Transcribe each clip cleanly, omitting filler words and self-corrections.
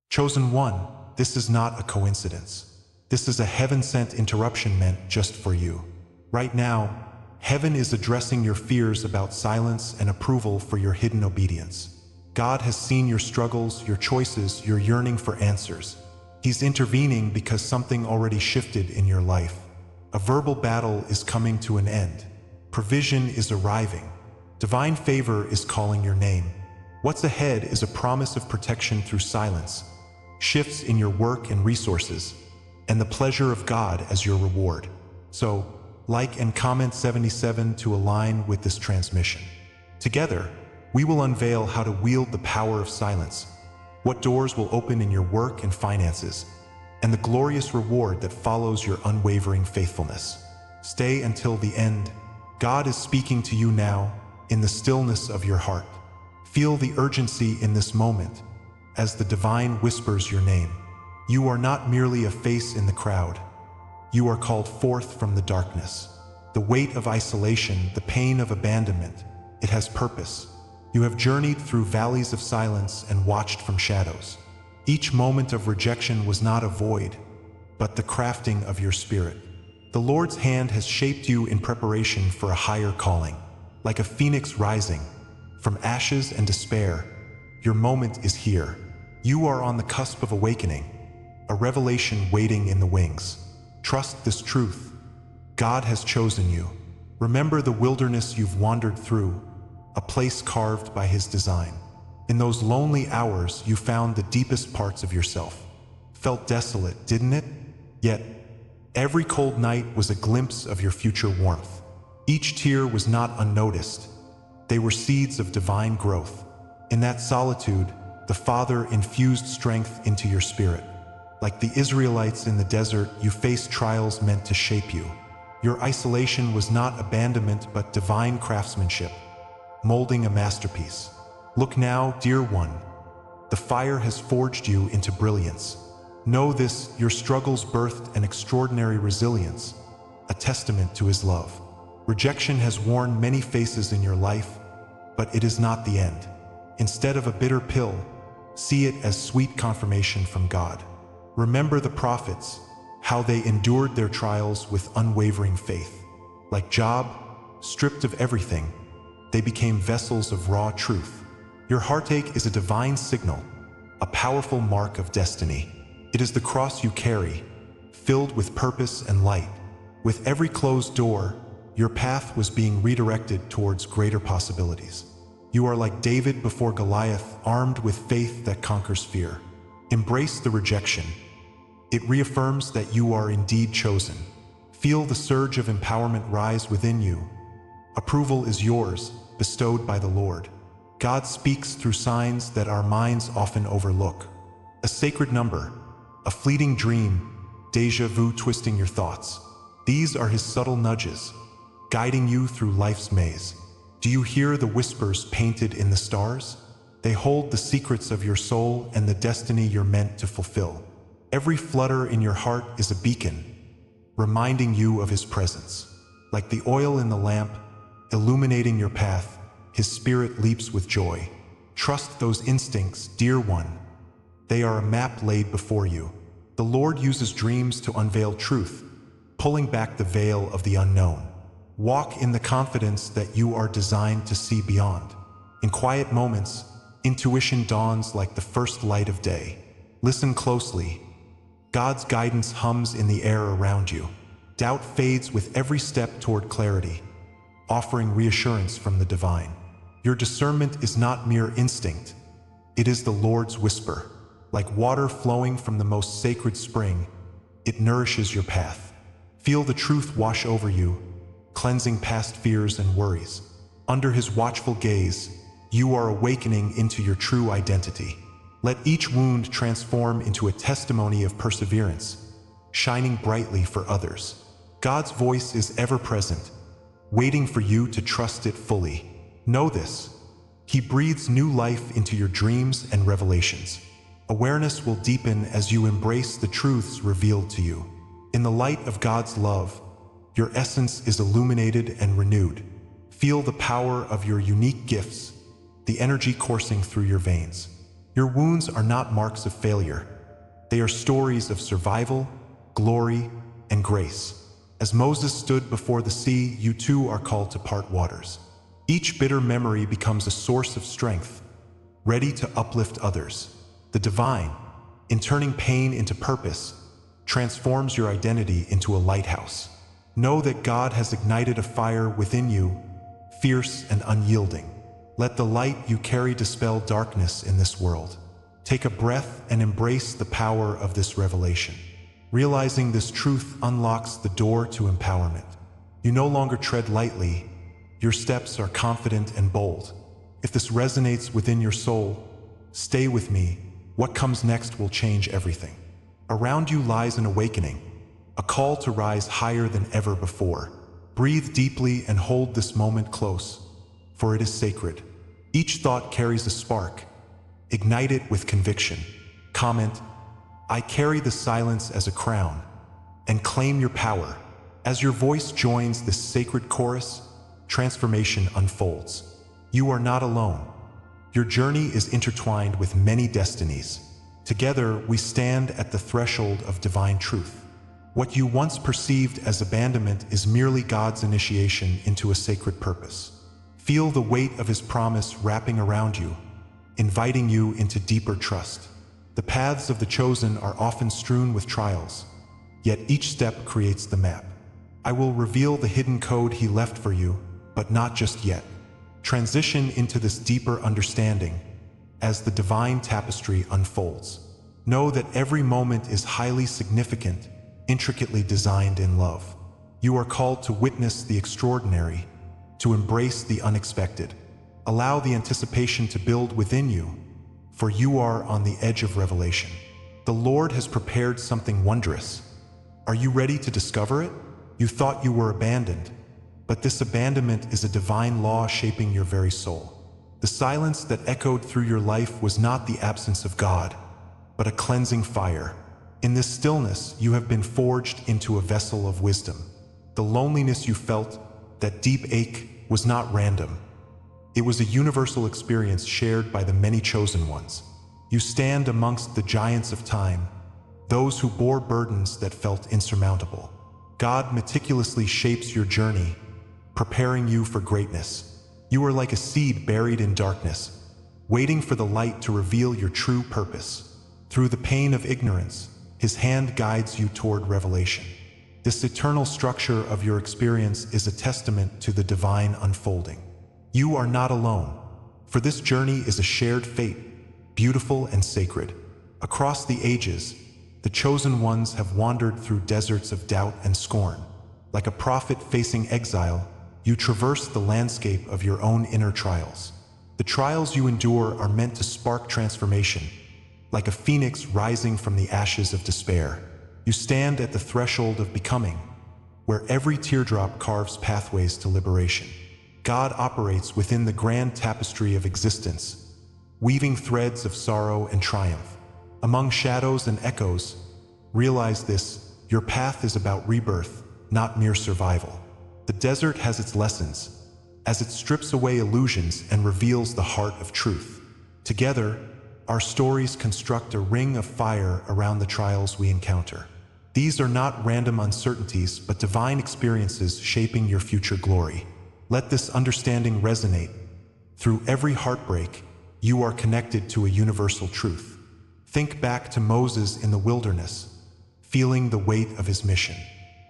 Chosen one, this is not a coincidence. This is a heaven-sent interruption meant just for you. Right now, heaven is addressing your fears about silence and approval for your hidden obedience. God has seen your struggles, your choices, your yearning for answers. He's intervening because something already shifted in your life. A verbal battle is coming to an end. Provision is arriving. Divine favor is calling your name. What's ahead is a promise of protection through silence, shifts in your work and resources, and the pleasure of God as your reward. So, like and comment 77 to align with this transmission. Together, we will unveil how to wield the power of silence, what doors will open in your work and finances, and the glorious reward that follows your unwavering faithfulness. Stay until the end. God is speaking to you now, in the stillness of your heart. Feel the urgency in this moment, as the divine whispers your name. You are not merely a face in the crowd. You are called forth from the darkness. The weight of isolation, the pain of abandonment, it has purpose. You have journeyed through valleys of silence and watched from shadows. Each moment of rejection was not a void, but the crafting of your spirit. The Lord's hand has shaped you in preparation for a higher calling. Like a phoenix rising from ashes and despair, your moment is here. You are on the cusp of awakening, a revelation waiting in the wings. Trust this truth. God has chosen you. Remember the wilderness you've wandered through, a place carved by His design. In those lonely hours, you found the deepest parts of yourself. Felt desolate, didn't it? Yet, every cold night was a glimpse of your future warmth. Each tear was not unnoticed. They were seeds of divine growth. In that solitude, the Father infused strength into your spirit. Like the Israelites in the desert, you faced trials meant to shape you. Your isolation was not abandonment but divine craftsmanship, molding a masterpiece. Look now, dear one. The fire has forged you into brilliance. Know this, your struggles birthed an extraordinary resilience, a testament to His love. Rejection has worn many faces in your life, but it is not the end. Instead of a bitter pill, see it as sweet confirmation from God. Remember the prophets, how they endured their trials with unwavering faith. Like Job, stripped of everything, they became vessels of raw truth. Your heartache is a divine signal, a powerful mark of destiny. It is the cross you carry, filled with purpose and light. With every closed door, your path was being redirected towards greater possibilities. You are like David before Goliath, armed with faith that conquers fear. Embrace the rejection. It reaffirms that you are indeed chosen. Feel the surge of empowerment rise within you. Approval is yours, bestowed by the Lord. God speaks through signs that our minds often overlook. A sacred number, a fleeting dream, déjà vu twisting your thoughts. These are His subtle nudges, guiding you through life's maze. Do you hear the whispers painted in the stars? They hold the secrets of your soul and the destiny you're meant to fulfill. Every flutter in your heart is a beacon, reminding you of His presence. Like the oil in the lamp, illuminating your path, His Spirit leaps with joy. Trust those instincts, dear one. They are a map laid before you. The Lord uses dreams to unveil truth, pulling back the veil of the unknown. Walk in the confidence that you are designed to see beyond. In quiet moments, intuition dawns like the first light of day. Listen closely. God's guidance hums in the air around you. Doubt fades with every step toward clarity, offering reassurance from the divine. Your discernment is not mere instinct. It is the Lord's whisper. Like water flowing from the most sacred spring, it nourishes your path. Feel the truth wash over you, cleansing past fears and worries. Under His watchful gaze, you are awakening into your true identity. Let each wound transform into a testimony of perseverance, shining brightly for others. God's voice is ever present, waiting for you to trust it fully. Know this. He breathes new life into your dreams and revelations. Awareness will deepen as you embrace the truths revealed to you. In the light of God's love, your essence is illuminated and renewed. Feel the power of your unique gifts, the energy coursing through your veins. Your wounds are not marks of failure. They are stories of survival, glory, and grace. As Moses stood before the sea, you too are called to part waters. Each bitter memory becomes a source of strength, ready to uplift others. The divine, in turning pain into purpose, transforms your identity into a lighthouse. Know that God has ignited a fire within you, fierce and unyielding. Let the light you carry dispel darkness in this world. Take a breath and embrace the power of this revelation. Realizing this truth unlocks the door to empowerment. You no longer tread lightly. Your steps are confident and bold. If this resonates within your soul, stay with me. What comes next will change everything. Around you lies an awakening, a call to rise higher than ever before. Breathe deeply and hold this moment close, for it is sacred. Each thought carries a spark. Ignite it with conviction. Comment, "I carry the silence as a crown," and claim your power. As your voice joins this sacred chorus, transformation unfolds. You are not alone. Your journey is intertwined with many destinies. Together, we stand at the threshold of divine truth. What you once perceived as abandonment is merely God's initiation into a sacred purpose. Feel the weight of His promise wrapping around you, inviting you into deeper trust. The paths of the chosen are often strewn with trials, yet each step creates the map. I will reveal the hidden code He left for you, but not just yet. Transition into this deeper understanding as the divine tapestry unfolds. Know that every moment is highly significant, intricately designed in love. You are called to witness the extraordinary, to embrace the unexpected. Allow the anticipation to build within you, for you are on the edge of revelation. The Lord has prepared something wondrous. Are you ready to discover it? You thought you were abandoned, but this abandonment is a divine law shaping your very soul. The silence that echoed through your life was not the absence of God, but a cleansing fire. In this stillness, you have been forged into a vessel of wisdom. The loneliness you felt, that deep ache, was not random. It was a universal experience shared by the many chosen ones. You stand amongst the giants of time, those who bore burdens that felt insurmountable. God meticulously shapes your journey, preparing you for greatness. You are like a seed buried in darkness, waiting for the light to reveal your true purpose. Through the pain of ignorance, His hand guides you toward revelation. This eternal structure of your experience is a testament to the divine unfolding. You are not alone, for this journey is a shared fate, beautiful and sacred. Across the ages, the chosen ones have wandered through deserts of doubt and scorn. Like a prophet facing exile, you traverse the landscape of your own inner trials. The trials you endure are meant to spark transformation. Like a phoenix rising from the ashes of despair, you stand at the threshold of becoming, where every teardrop carves pathways to liberation. God operates within the grand tapestry of existence, weaving threads of sorrow and triumph. Among shadows and echoes, realize this: your path is about rebirth, not mere survival. The desert has its lessons, as it strips away illusions and reveals the heart of truth. Together, our stories construct a ring of fire around the trials we encounter. These are not random uncertainties, but divine experiences shaping your future glory. Let this understanding resonate. Through every heartbreak, you are connected to a universal truth. Think back to Moses in the wilderness, feeling the weight of his mission.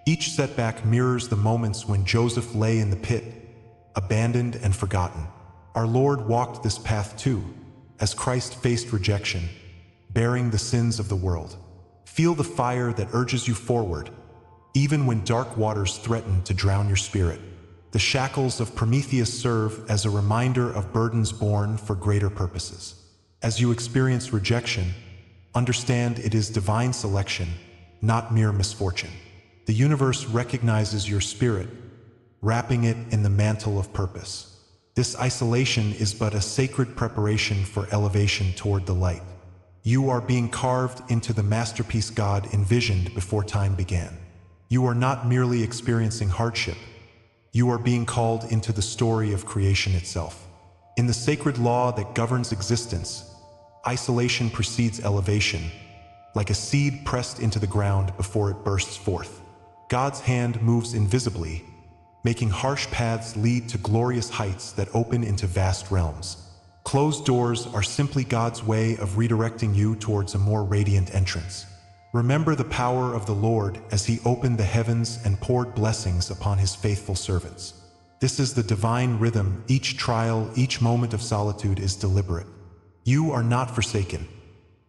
Each setback mirrors the moments when Joseph lay in the pit, abandoned and forgotten. Our Lord walked this path too, as Christ faced rejection, bearing the sins of the world. Feel the fire that urges you forward, even when dark waters threaten to drown your spirit. The shackles of Prometheus serve as a reminder of burdens borne for greater purposes. As you experience rejection, understand it is divine selection, not mere misfortune. The universe recognizes your spirit, wrapping it in the mantle of purpose. This isolation is but a sacred preparation for elevation toward the light. You are being carved into the masterpiece God envisioned before time began. You are not merely experiencing hardship. You are being called into the story of creation itself. In the sacred law that governs existence, Isolation precedes elevation, like a seed pressed into the ground before it bursts forth. God's hand moves invisibly, making harsh paths lead to glorious heights that open into vast realms. Closed doors are simply God's way of redirecting you towards a more radiant entrance. Remember the power of the Lord as He opened the heavens and poured blessings upon His faithful servants. This is the divine rhythm. Each trial, each moment of solitude is deliberate. You are not forsaken.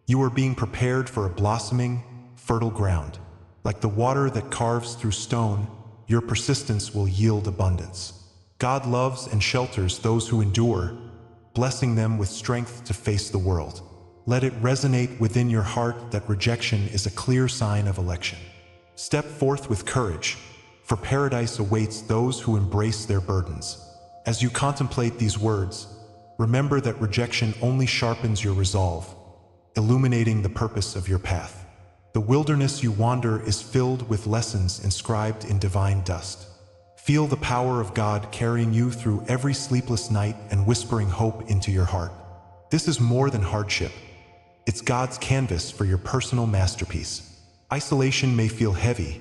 You are being prepared for a blossoming, fertile ground. Like the water that carves through stone, your persistence will yield abundance. God loves and shelters those who endure, blessing them with strength to face the world. Let it resonate within your heart that rejection is a clear sign of election. Step forth with courage, for paradise awaits those who embrace their burdens. As you contemplate these words, remember that rejection only sharpens your resolve, illuminating the purpose of your path. The wilderness you wander is filled with lessons inscribed in divine dust. Feel the power of God carrying you through every sleepless night and whispering hope into your heart. This is more than hardship. It's God's canvas for your personal masterpiece. Isolation may feel heavy,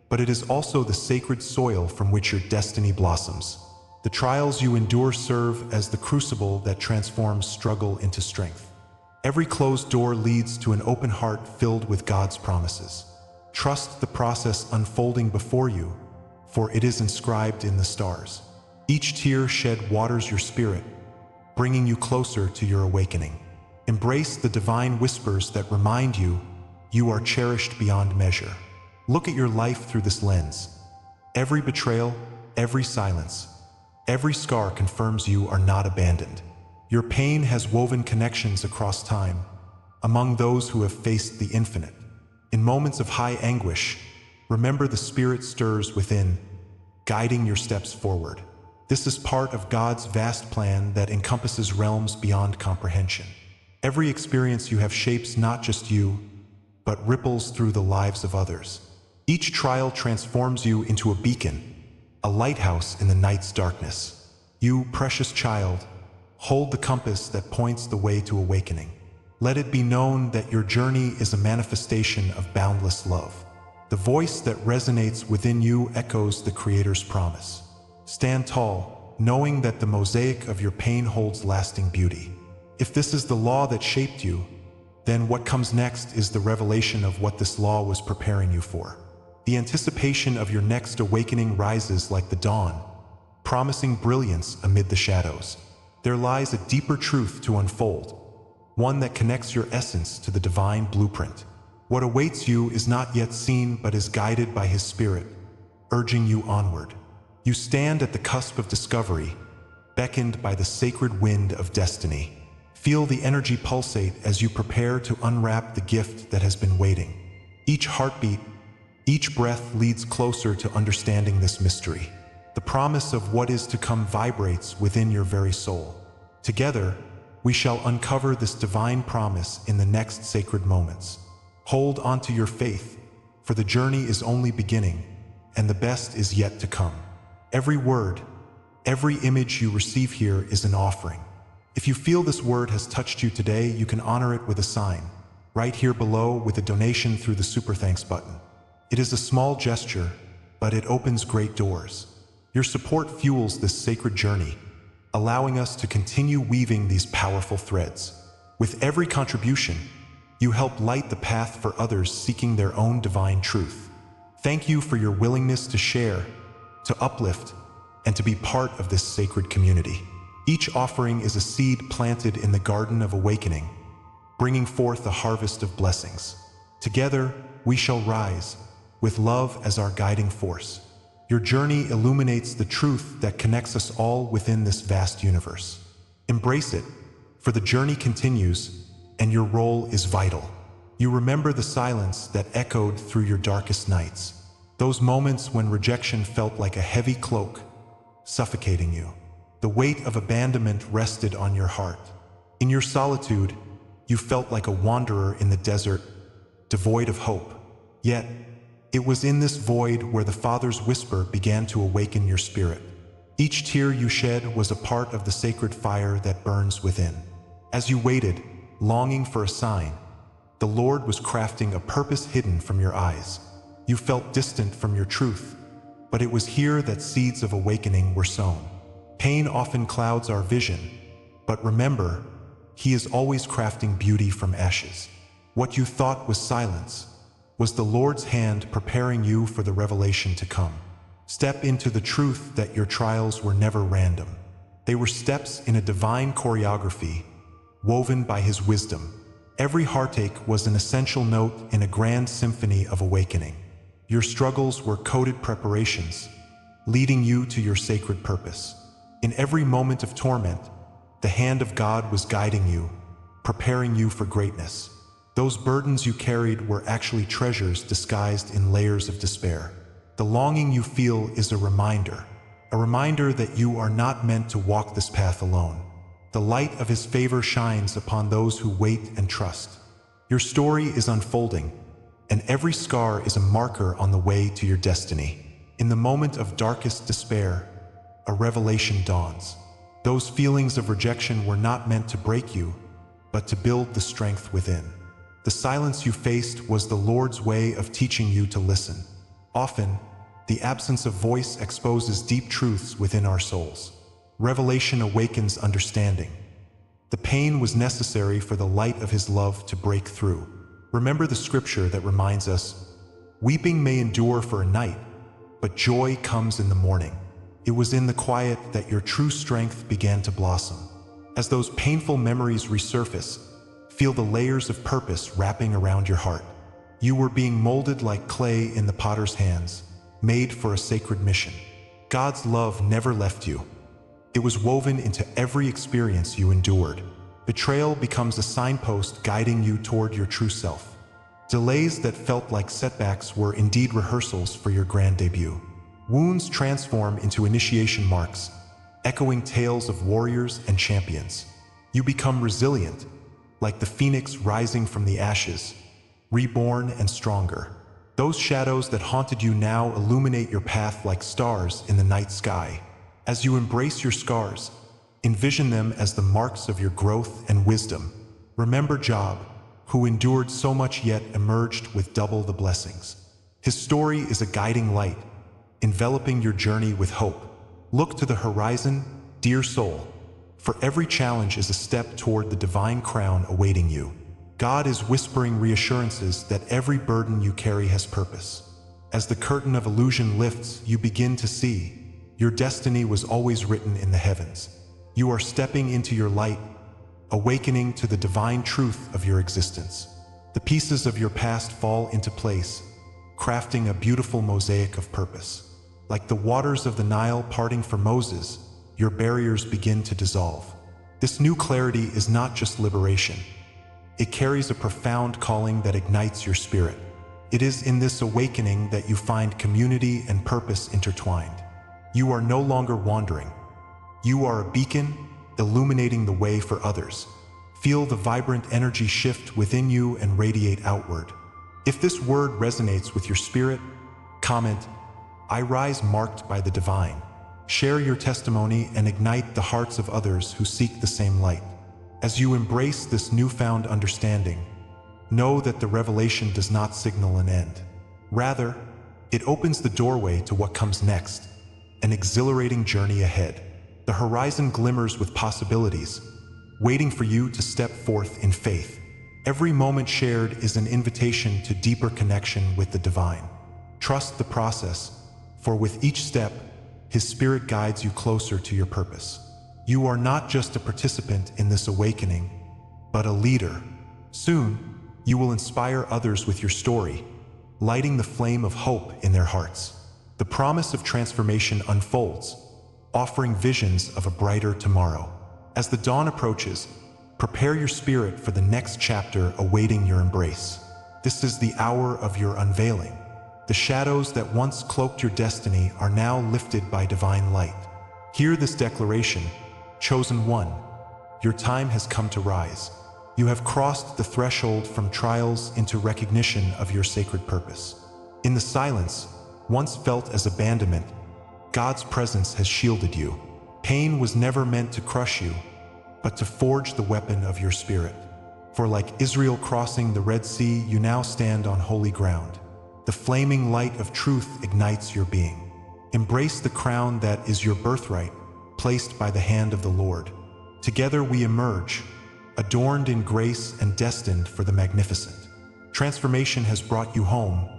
but it is also the sacred soil from which your destiny blossoms. The trials you endure serve as the crucible that transforms struggle into strength. Every closed door leads to an open heart filled with God's promises. Trust the process unfolding before you, for it is inscribed in the stars. Each tear shed waters your spirit, bringing you closer to your awakening. Embrace the divine whispers that remind you you are cherished beyond measure. Look at your life through this lens. Every betrayal, every silence, every scar confirms you are not abandoned. Your pain has woven connections across time, among those who have faced the infinite. In moments of high anguish, remember the Spirit stirs within, guiding your steps forward. This is part of God's vast plan that encompasses realms beyond comprehension. Every experience you have shapes not just you, but ripples through the lives of others. Each trial transforms you into a beacon, a lighthouse in the night's darkness. You, precious child, hold the compass that points the way to awakening. Let it be known that your journey is a manifestation of boundless love. The voice that resonates within you echoes the Creator's promise. Stand tall, knowing that the mosaic of your pain holds lasting beauty. If this is the law that shaped you, then what comes next is the revelation of what this law was preparing you for. The anticipation of your next awakening rises like the dawn, promising brilliance amid the shadows. There lies a deeper truth to unfold, one that connects your essence to the divine blueprint. What awaits you is not yet seen but is guided by His Spirit, urging you onward. You stand at the cusp of discovery, beckoned by the sacred wind of destiny. Feel the energy pulsate as you prepare to unwrap the gift that has been waiting. Each heartbeat, each breath leads closer to understanding this mystery. The promise of what is to come vibrates within your very soul. Together, we shall uncover this divine promise in the next sacred moments. Hold on to your faith, for the journey is only beginning, and the best is yet to come. Every word, every image you receive here is an offering. If you feel this word has touched you today, you can honor it with a sign, right here below with a donation through the Super Thanks button. It is a small gesture, but it opens great doors. Your support fuels this sacred journey, allowing us to continue weaving these powerful threads. With every contribution, you help light the path for others seeking their own divine truth. Thank you for your willingness to share, to uplift, and to be part of this sacred community. Each offering is a seed planted in the garden of awakening, bringing forth a harvest of blessings. Together, we shall rise, with love as our guiding force. Your journey illuminates the truth that connects us all within this vast universe. Embrace it, for the journey continues, and your role is vital. You remember the silence that echoed through your darkest nights, those moments when rejection felt like a heavy cloak, suffocating you. The weight of abandonment rested on your heart. In your solitude, you felt like a wanderer in the desert, devoid of hope. Yet, it was in this void where the Father's whisper began to awaken your spirit. Each tear you shed was a part of the sacred fire that burns within. As you waited, longing for a sign. The Lord was crafting a purpose hidden from your eyes. You felt distant from your truth, but it was here that seeds of awakening were sown. Pain often clouds our vision, but remember, He is always crafting beauty from ashes. What you thought was silence was the Lord's hand preparing you for the revelation to come. Step into the truth that your trials were never random. They were steps in a divine choreography, woven by His wisdom. Every heartache was an essential note in a grand symphony of awakening. Your struggles were coded preparations, leading you to your sacred purpose. In every moment of torment, the hand of God was guiding you, preparing you for greatness. Those burdens you carried were actually treasures disguised in layers of despair. The longing you feel is a reminder that you are not meant to walk this path alone. The light of His favor shines upon those who wait and trust. Your story is unfolding, and every scar is a marker on the way to your destiny. In the moment of darkest despair, a revelation dawns. Those feelings of rejection were not meant to break you, but to build the strength within. The silence you faced was the Lord's way of teaching you to listen. Often, the absence of voice exposes deep truths within our souls. Revelation awakens understanding. The pain was necessary for the light of His love to break through. Remember the scripture that reminds us, "Weeping may endure for a night, but joy comes in the morning." It was in the quiet that your true strength began to blossom. As those painful memories resurface, feel the layers of purpose wrapping around your heart. You were being molded like clay in the potter's hands, made for a sacred mission. God's love never left you. It was woven into every experience you endured. Betrayal becomes a signpost guiding you toward your true self. Delays that felt like setbacks were indeed rehearsals for your grand debut. Wounds transform into initiation marks, echoing tales of warriors and champions. You become resilient, like the phoenix rising from the ashes, reborn and stronger. Those shadows that haunted you now illuminate your path like stars in the night sky. As you embrace your scars, envision them as the marks of your growth and wisdom. Remember Job, who endured so much yet emerged with double the blessings. His story is a guiding light, enveloping your journey with hope. Look to the horizon, dear soul, for every challenge is a step toward the divine crown awaiting you. God is whispering reassurances that every burden you carry has purpose. As the curtain of illusion lifts, you begin to see your destiny was always written in the heavens. You are stepping into your light, awakening to the divine truth of your existence. The pieces of your past fall into place, crafting a beautiful mosaic of purpose. Like the waters of the Nile parting for Moses, your barriers begin to dissolve. This new clarity is not just liberation. It carries a profound calling that ignites your spirit. It is in this awakening that you find community and purpose intertwined. You are no longer wandering. You are a beacon, illuminating the way for others. Feel the vibrant energy shift within you and radiate outward. If this word resonates with your spirit, comment, "I rise marked by the divine." Share your testimony and ignite the hearts of others who seek the same light. As you embrace this newfound understanding, know that the revelation does not signal an end. Rather, it opens the doorway to what comes next, an exhilarating journey ahead. The horizon glimmers with possibilities, waiting for you to step forth in faith. Every moment shared is an invitation to deeper connection with the divine. Trust the process, for with each step, His Spirit guides you closer to your purpose. You are not just a participant in this awakening, but a leader. Soon, you will inspire others with your story, lighting the flame of hope in their hearts. The promise of transformation unfolds, offering visions of a brighter tomorrow. As the dawn approaches, prepare your spirit for the next chapter awaiting your embrace. This is the hour of your unveiling. The shadows that once cloaked your destiny are now lifted by divine light. Hear this declaration, chosen one. Your time has come to rise. You have crossed the threshold from trials into recognition of your sacred purpose. In the silence, once felt as abandonment, God's presence has shielded you. Pain was never meant to crush you, but to forge the weapon of your spirit. For like Israel crossing the Red Sea, you now stand on holy ground. The flaming light of truth ignites your being. Embrace the crown that is your birthright, placed by the hand of the Lord. Together we emerge, adorned in grace and destined for the magnificent. Transformation has brought you home,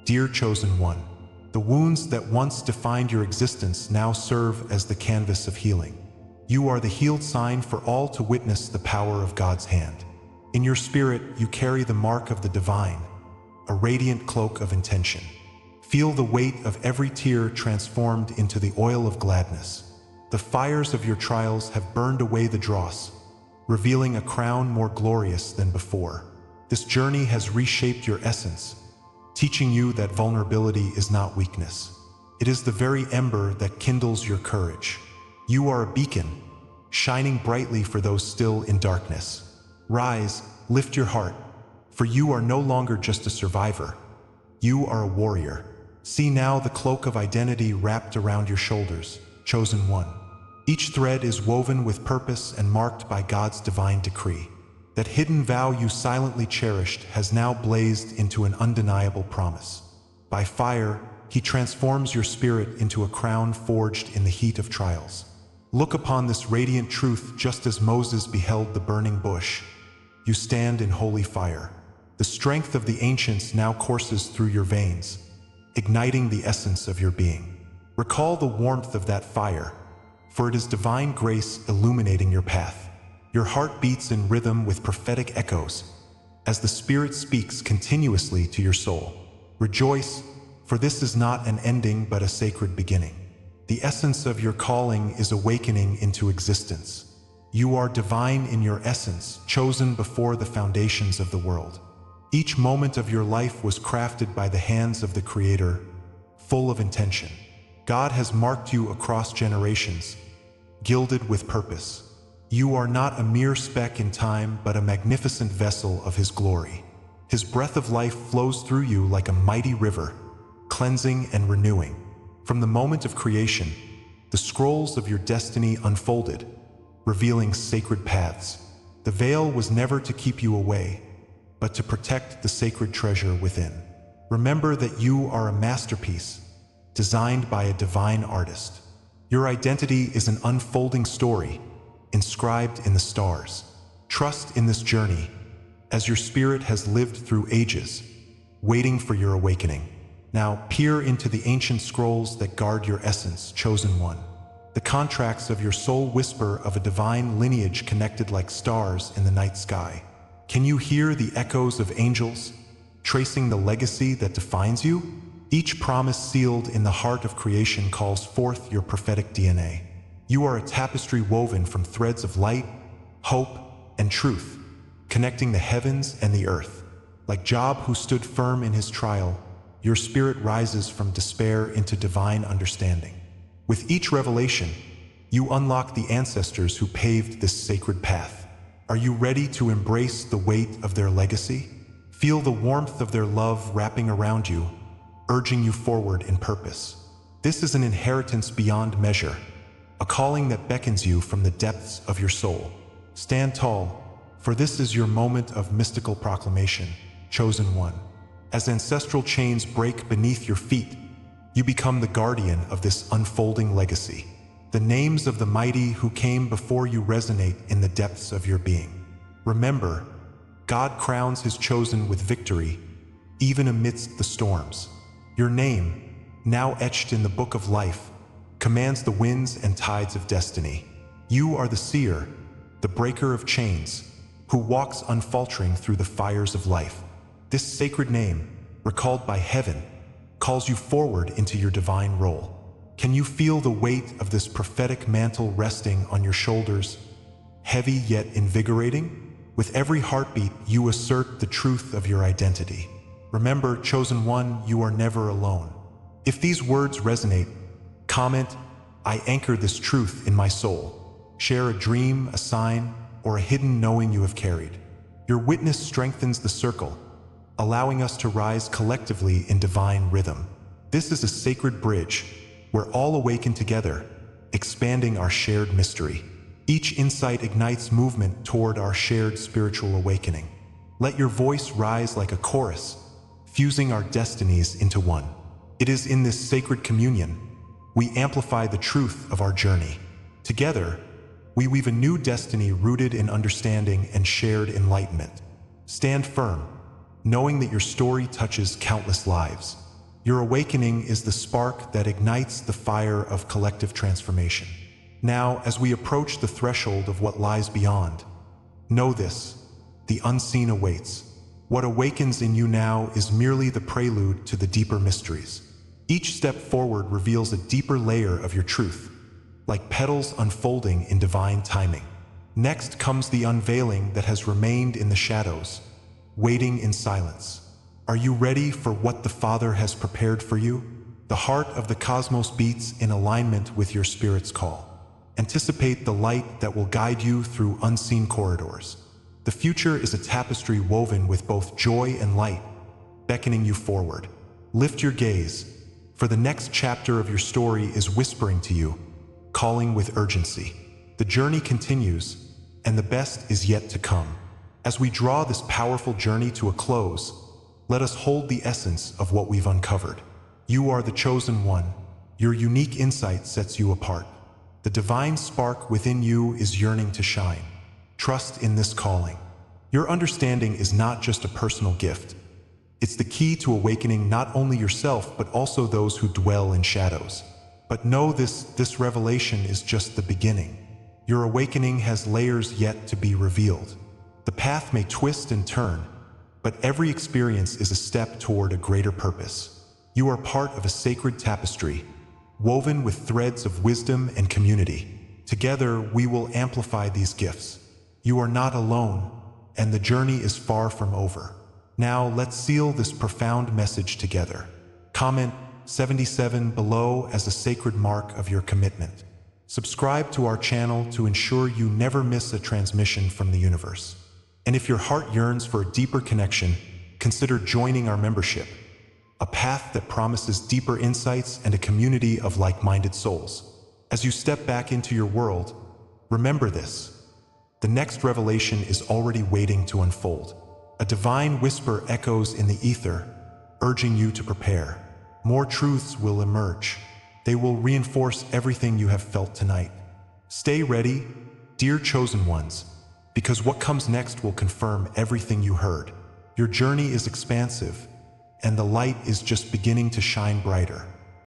dear chosen one. The wounds that once defined your existence now serve as the canvas of healing. You are the healed sign for all to witness the power of God's hand. In your spirit, you carry the mark of the divine, a radiant cloak of intention. Feel the weight of every tear transformed into the oil of gladness. The fires of your trials have burned away the dross, revealing a crown more glorious than before. This journey has reshaped your essence, teaching you that vulnerability is not weakness. It is the very ember that kindles your courage. You are a beacon, shining brightly for those still in darkness. Rise, lift your heart, for you are no longer just a survivor. You are a warrior. See now the cloak of identity wrapped around your shoulders, chosen one. Each thread is woven with purpose and marked by God's divine decree. That hidden vow you silently cherished has now blazed into an undeniable promise. By fire, He transforms your spirit into a crown forged in the heat of trials. Look upon this radiant truth just as Moses beheld the burning bush. You stand in holy fire. The strength of the ancients now courses through your veins, igniting the essence of your being. Recall the warmth of that fire, for it is divine grace illuminating your path. Your heart beats in rhythm with prophetic echoes, as the Spirit speaks continuously to your soul. Rejoice, for this is not an ending but a sacred beginning. The essence of your calling is awakening into existence. You are divine in your essence, chosen before the foundations of the world. Each moment of your life was crafted by the hands of the Creator, full of intention. God has marked you across generations, gilded with purpose. You are not a mere speck in time, but a magnificent vessel of His glory. His breath of life flows through you like a mighty river, cleansing and renewing. From the moment of creation, the scrolls of your destiny unfolded, revealing sacred paths. The veil was never to keep you away, but to protect the sacred treasure within. Remember that you are a masterpiece, designed by a divine artist. Your identity is an unfolding story, inscribed in the stars. Trust in this journey, as your spirit has lived through ages, waiting for your awakening. Now peer into the ancient scrolls that guard your essence, chosen one. The contracts of your soul whisper of a divine lineage connected like stars in the night sky. Can you hear the echoes of angels, tracing the legacy that defines you? Each promise sealed in the heart of creation calls forth your prophetic DNA. You are a tapestry woven from threads of light, hope, and truth, connecting the heavens and the earth. Like Job, who stood firm in his trial, your spirit rises from despair into divine understanding. With each revelation, you unlock the ancestors who paved this sacred path. Are you ready to embrace the weight of their legacy? Feel the warmth of their love wrapping around you, urging you forward in purpose. This is an inheritance beyond measure, a calling that beckons you from the depths of your soul. Stand tall, for this is your moment of mystical proclamation, chosen one. As ancestral chains break beneath your feet, you become the guardian of this unfolding legacy. The names of the mighty who came before you resonate in the depths of your being. Remember, God crowns His chosen with victory, even amidst the storms. Your name, now etched in the book of life, commands the winds and tides of destiny. You are the seer, the breaker of chains, who walks unfaltering through the fires of life. This sacred name, recalled by heaven, calls you forward into your divine role. Can you feel the weight of this prophetic mantle resting on your shoulders, heavy yet invigorating? With every heartbeat, you assert the truth of your identity. Remember, chosen one, you are never alone. If these words resonate, comment, "I anchor this truth in my soul." Share a dream, a sign, or a hidden knowing you have carried. Your witness strengthens the circle, allowing us to rise collectively in divine rhythm. This is a sacred bridge where all awaken together, expanding our shared mystery. Each insight ignites movement toward our shared spiritual awakening. Let your voice rise like a chorus, fusing our destinies into one. It is in this sacred communion we amplify the truth of our journey. Together, we weave a new destiny rooted in understanding and shared enlightenment. Stand firm, knowing that your story touches countless lives. Your awakening is the spark that ignites the fire of collective transformation. Now, as we approach the threshold of what lies beyond, know this: the unseen awaits. What awakens in you now is merely the prelude to the deeper mysteries. Each step forward reveals a deeper layer of your truth, like petals unfolding in divine timing. Next comes the unveiling that has remained in the shadows, waiting in silence. Are you ready for what the Father has prepared for you? The heart of the cosmos beats in alignment with your spirit's call. Anticipate the light that will guide you through unseen corridors. The future is a tapestry woven with both joy and light, beckoning you forward. Lift your gaze, for the next chapter of your story is whispering to you, calling with urgency. The journey continues, and the best is yet to come. As we draw this powerful journey to a close, let us hold the essence of what we've uncovered. You are the chosen one. Your unique insight sets you apart. The divine spark within you is yearning to shine. Trust in this calling. Your understanding is not just a personal gift. It's the key to awakening not only yourself, but also those who dwell in shadows. But know this revelation is just the beginning. Your awakening has layers yet to be revealed. The path may twist and turn, but every experience is a step toward a greater purpose. You are part of a sacred tapestry, woven with threads of wisdom and community. Together, we will amplify these gifts. You are not alone, and the journey is far from over. Now, let's seal this profound message together. Comment 77 below as a sacred mark of your commitment. Subscribe to our channel to ensure you never miss a transmission from the universe. And if your heart yearns for a deeper connection, consider joining our membership, a path that promises deeper insights and a community of like-minded souls. As you step back into your world, remember this: the next revelation is already waiting to unfold. A divine whisper echoes in the ether, urging you to prepare. More truths will emerge. They will reinforce everything you have felt tonight. Stay ready, dear chosen ones, because what comes next will confirm everything you heard. Your journey is expansive, and the light is just beginning to shine brighter.